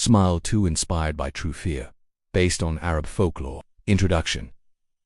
Smile Too Inspired by True Fear. Based on Arab folklore. Introduction.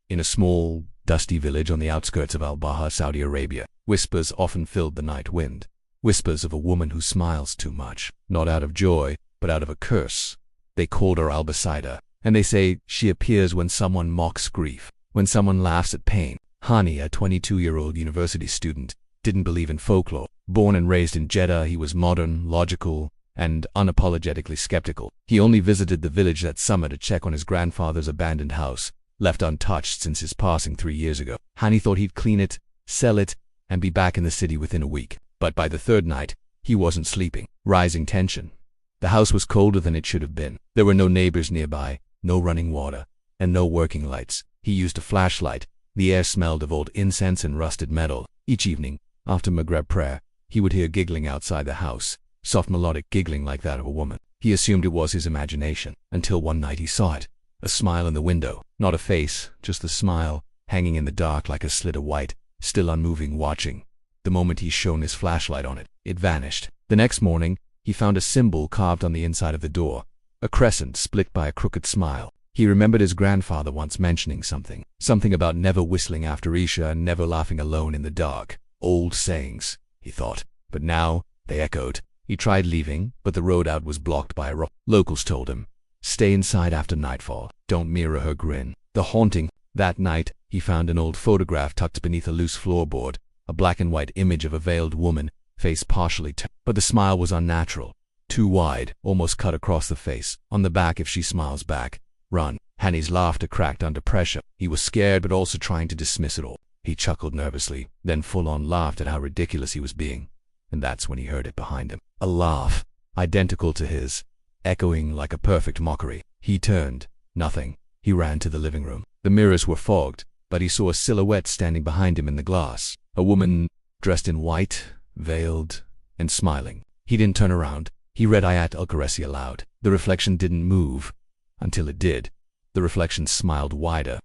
In a small, dusty village on the outskirts of Al-Baha, Saudi Arabia, whispers often filled the night wind. Whispers of a woman who smiles too much, not out of joy, but out of a curse. They called her Al-Basida, and they say she appears when someone mocks grief, when someone laughs at pain. Hani, a 22-year-old university student, didn't believe in folklore. Born and raised in Jeddah, he was modern, logical, and unapologetically skeptical. He only visited the village that summer to check on his grandfather's abandoned house, left untouched since his passing 3 years ago. Hani thought he'd clean it, sell it, and be back in the city within a week. But by the third night, he wasn't sleeping. Rising tension. The house was colder than it should have been. There were no neighbors nearby, no running water, and no working lights. He used a flashlight. The air smelled of old incense and rusted metal. Each evening, after Maghrib prayer, he would hear giggling outside the house, soft melodic giggling like that of a woman. He assumed it was his imagination, until one night he saw it. A smile in the window. Not a face, just the smile, hanging in the dark like a slit of white, still unmoving, watching. The moment he shone his flashlight on it, it vanished. The next morning, he found a symbol carved on the inside of the door, a crescent split by a crooked smile. He remembered his grandfather once mentioning something about never whistling after Isha and never laughing alone in the dark. Old sayings, he thought, but now they echoed. He tried leaving, but the road out was blocked by a rock. Locals told him, "Stay inside after nightfall. Don't mirror her grin." The haunting. That night, he found an old photograph tucked beneath a loose floorboard, a black and white image of a veiled woman, face partially turned. But the smile was unnatural, too wide, almost cut across the face. On the back, "If she smiles back, run." Hani's laughter cracked under pressure. He was scared but also trying to dismiss it all. He chuckled nervously, then full-on laughed at how ridiculous he was being. And that's when he heard it behind him. A laugh, identical to his, echoing like a perfect mockery. He turned. Nothing. He ran to the living room. The mirrors were fogged, but he saw a silhouette standing behind him in the glass. A woman, dressed in white, veiled, and smiling. He didn't turn around. He read Ayat al-Kursi aloud. The reflection didn't move, until it did. The reflection smiled wider,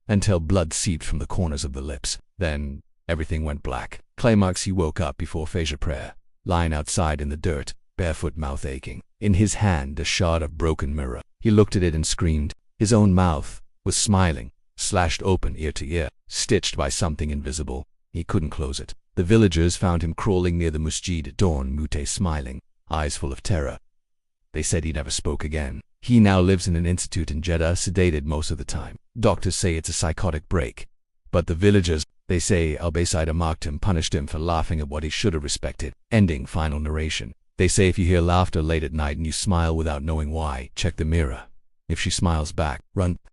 until blood seeped from the corners of the lips. Then, everything went black. Climax. He woke up before Fajr prayer, lying outside in the dirt, barefoot, mouth aching. In his hand, a shard of broken mirror. He looked at it and screamed. His own mouth was smiling, slashed open ear to ear, stitched by something invisible. He couldn't close it. The villagers found him crawling near the masjid at dawn, Mute smiling, eyes full of terror. They said he never spoke again. He now lives in an institute in Jeddah, sedated most of the time. Doctors say it's a psychotic break. But the villagers, they say Al-Basida mocked him, punished him for laughing at what he should have respected. Ending. Final narration. They say if you hear laughter late at night and you smile without knowing why, check the mirror. If she smiles back, run.